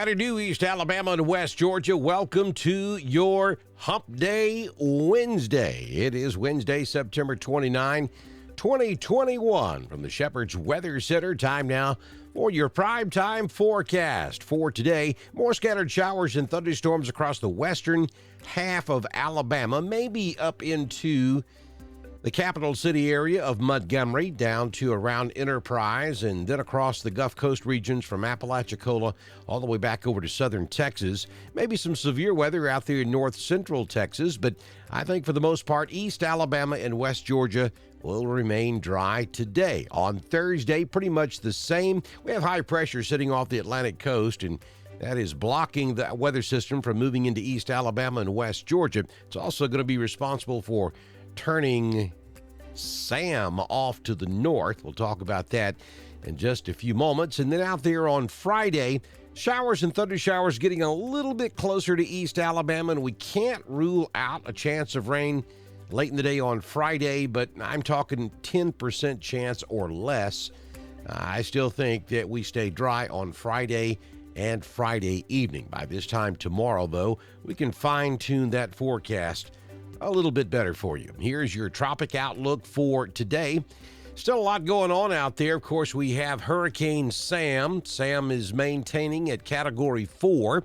Howdy do, East Alabama and West Georgia. Welcome to your Hump Day Wednesday. It is Wednesday, September 29, 2021. From the Shepherd's Weather Center, time now for your primetime forecast for today. More scattered showers and thunderstorms across the western half of Alabama, maybe up into the capital city area of Montgomery down to around Enterprise, and then across the Gulf Coast regions from Apalachicola all the way back over to southern Texas. Maybe some severe weather out there in north central Texas, but I think for the most part, East Alabama and West Georgia will remain dry today. On Thursday, pretty much the same. We have high pressure sitting off the Atlantic coast, and that is blocking the weather system from moving into East Alabama and West Georgia. It's also going to be responsible for turning Sam off to the north. We'll talk about that in just a few moments. And then out there on Friday, showers and thunder showers getting a little bit closer to East Alabama, and we can't rule out a chance of rain late in the day on Friday, but I'm talking 10% chance or less. I still think that we stay dry on Friday and Friday evening. By this time tomorrow, though, we can fine-tune that forecast a little bit better for you. Here's your tropic outlook for today. Still a lot going on out there. Of course, we have Hurricane Sam. Sam is maintaining at Category 4.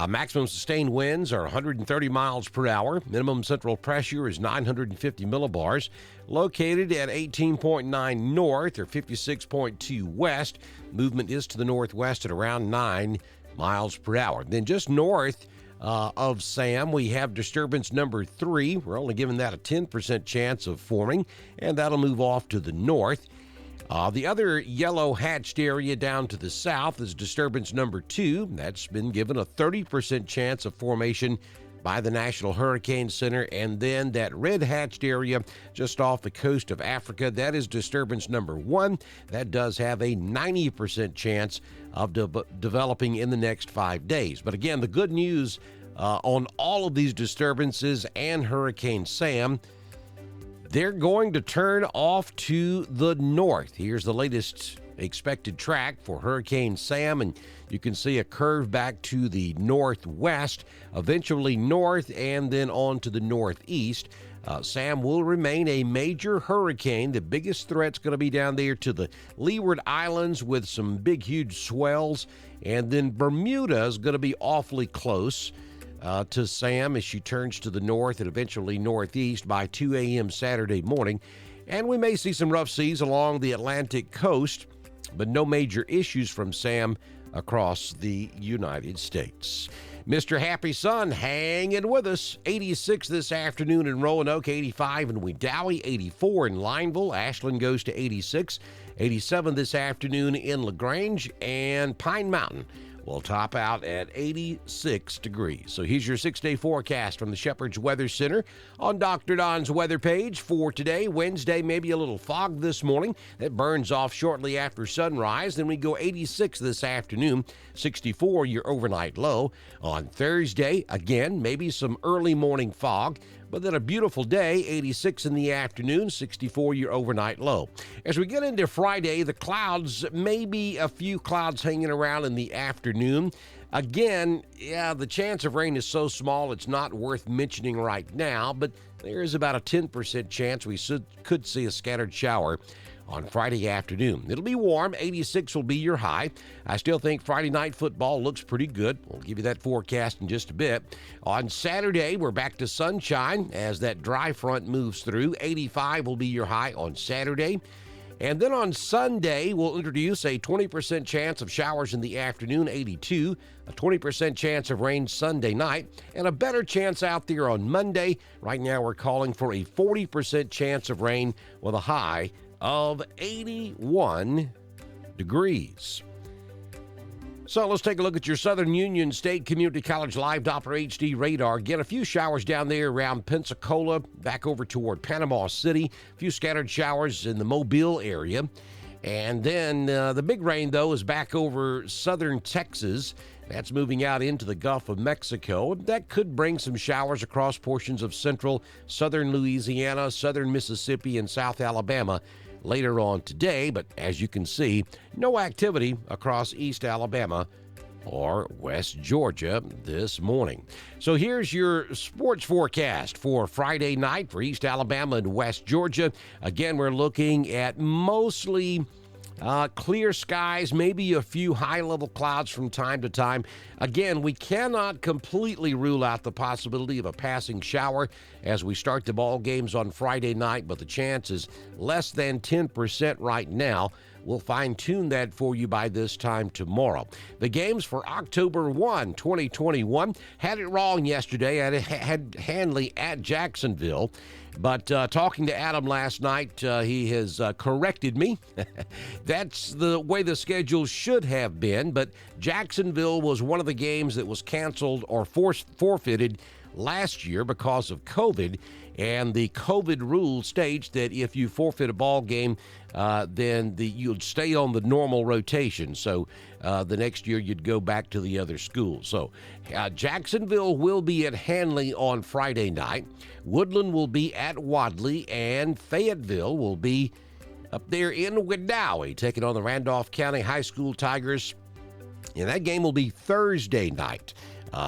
Maximum sustained winds are 130 miles per hour. Minimum central pressure is 950 millibars. Located at 18.9 north or 56.2 west. Movement is to the northwest at around 9 miles per hour. Then just north of Sam, we have disturbance number 3. We're only giving that a 10% chance of forming, and that'll move off to the north. The other yellow hatched area down to the south is disturbance number 2. That's been given a 30% chance of formation by the National Hurricane Center. And then that red hatched area just off the coast of Africa, that is disturbance number 1. That does have a 90% chance of developing in the next 5 days. But again, the good news on all of these disturbances and Hurricane Sam, they're going to turn off to the north. Here's the latest expected track for Hurricane Sam, and you can see a curve back to the northwest, eventually north, and then on to the northeast. Sam will remain a major hurricane. The biggest threat's going to be down there to the Leeward Islands with some big, huge swells, and then Bermuda is going to be awfully close to Sam as she turns to the north and eventually northeast by 2 a.m. Saturday morning. And we may see some rough seas along the Atlantic coast, but no major issues from Sam across the United States. Mr. Happy Sun hanging with us. 86 this afternoon in Roanoke, 85 in Wedowee, 84 in Lineville. Ashland goes to 86. 87 this afternoon in LaGrange, and Pine Mountain will top out at 86 degrees. So here's your 6-day forecast from the Shepherd's Weather Center on Dr. Don's weather page for today, Wednesday. Maybe a little fog this morning that burns off shortly after sunrise. Then we go 86 this afternoon, 64 your overnight low. On Thursday, again, maybe some early morning fog, but then a beautiful day, 86 in the afternoon, 64 your overnight low. As we get into Friday, the clouds, maybe a few clouds hanging around in the afternoon. Again, yeah, the chance of rain is so small it's not worth mentioning right now, but there is about a 10% chance we could see a scattered shower on Friday afternoon. It'll be warm. 86 will be your high. I still think Friday night football looks pretty good. We'll give you that forecast in just a bit. On Saturday, we're back to sunshine as that dry front moves through. 85 will be your high on Saturday. And then on Sunday, we'll introduce a 20% chance of showers in the afternoon, 82, a 20% chance of rain Sunday night, and a better chance out there on Monday. Right now, we're calling for a 40% chance of rain with a high of 81 degrees. So let's take a look at your Southern Union State Community College Live Doppler HD radar. Get a few showers down there around Pensacola, back over toward Panama City. A few scattered showers in the Mobile area. And then the big rain, though, is back over southern Texas. That's moving out into the Gulf of Mexico. That could bring some showers across portions of central, southern Louisiana, southern Mississippi, and South Alabama later on today. But as you can see, no activity across East Alabama or West Georgia this morning. So here's your sports forecast for Friday night for East Alabama and West Georgia. Again, we're looking at mostly clear skies, maybe a few high-level clouds from time to time. Again, we cannot completely rule out the possibility of a passing shower as we start the ball games on Friday night, but the chance is less than 10% right now. We'll fine-tune that for you by this time tomorrow. The games for October 1, 2021, had it wrong yesterday. I had Handley at Jacksonville. But talking to Adam last night, he has corrected me. That's the way the schedule should have been, but Jacksonville was one of the games that was canceled or forfeited last year because of COVID, and the COVID rule states that if you forfeit a ball game, then you'd stay on the normal rotation. So the next year you'd go back to the other school. So Jacksonville will be at Handley on Friday night. Woodland will be at Wadley, and Fayetteville will be up there in Wedowee, taking on the Randolph County High School Tigers. And that game will be Thursday night.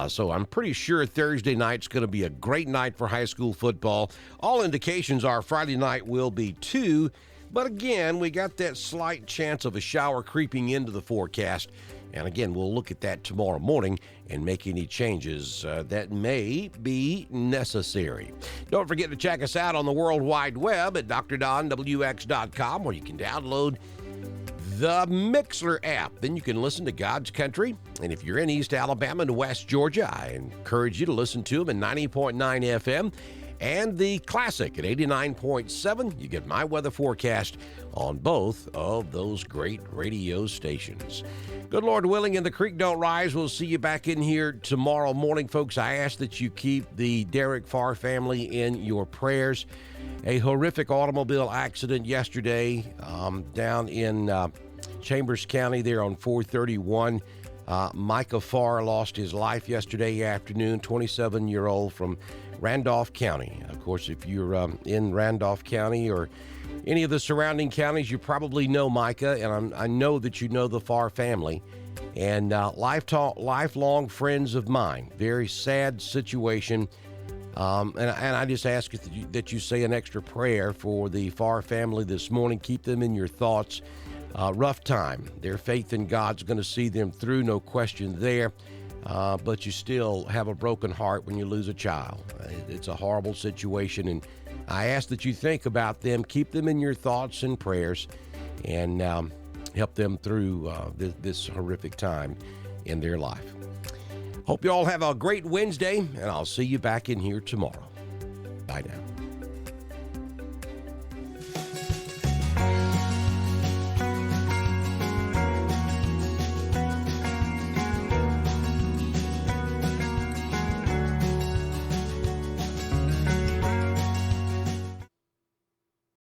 So I'm pretty sure Thursday night's going to be a great night for high school football. All indications are Friday night will be too. But again, we got that slight chance of a shower creeping into the forecast. And again, we'll look at that tomorrow morning and make any changes that may be necessary. Don't forget to check us out on the World Wide Web at drdonwx.com, where you can download the Mixler app. Then you can listen to God's Country. And if you're in East Alabama and West Georgia, I encourage you to listen to them at 90.9 FM and the Classic at 89.7. You get my weather forecast on both of those great radio stations. Good Lord willing, and the creek don't rise. We'll see you back in here tomorrow morning, folks. I ask that you keep the Derek Farr family in your prayers. A horrific automobile accident yesterday down in Chambers County there on 431. Micah Farr lost his life yesterday afternoon, 27-year-old from Randolph County. Of course, if you're in Randolph County or any of the surrounding counties, you probably know Micah, and I know that you know the Farr family. And lifelong friends of mine. Very sad situation. And I just ask that you say an extra prayer for the Farr family this morning. Keep them in your thoughts. Rough time. Their faith in God's going to see them through, no question there. But you still have a broken heart when you lose a child. It's a horrible situation, and I ask that you think about them, keep them in your thoughts and prayers, and help them through this horrific time in their life. Hope you all have a great Wednesday, and I'll see you back in here tomorrow. Bye now.